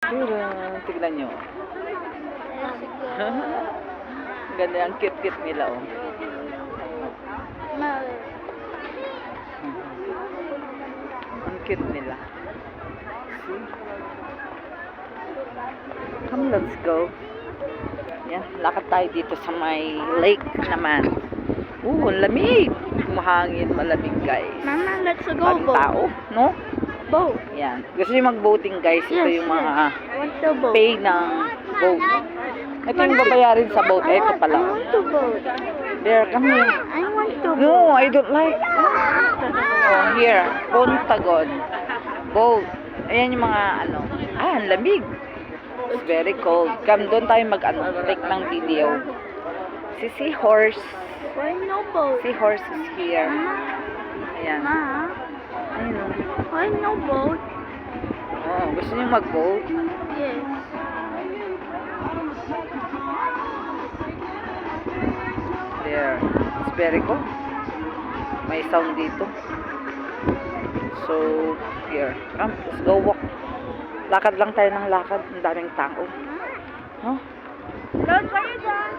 Tignan nyo. Ganda, ang cute-cute nila, oh. Ang cute nila. See? Come, let's go. Yan, lakad tayo dito sa may lake naman. Ang lamig. Mahangin, malamig, guys. Mama, let's go Maraming boat. tao, no? Boat. Yan. Gusto nyo mag-boating, guys. Ito Yes, yung mga Want to boat. pay ng boat. Ito yung babayarin sa boat. Ito pala. I want to boat. There, come here. I want to boat. No, I don't like. Oh, here. Pontagon. Boat. Ayan yung mga ano. Ang lamig. It's very cold. Come, doon tayo take ng video. Si seahorse. Why no boat? Seahorse is here. Ayan. Ma, Ayun. why no boat? Oh, gusto niyo mag-boat? Yes. There. It's very cold. May sound dito. So, here. Come, let's go walk. Lakad lang tayo ng lakad. Ang daming tao. Huh? Don't worry, John.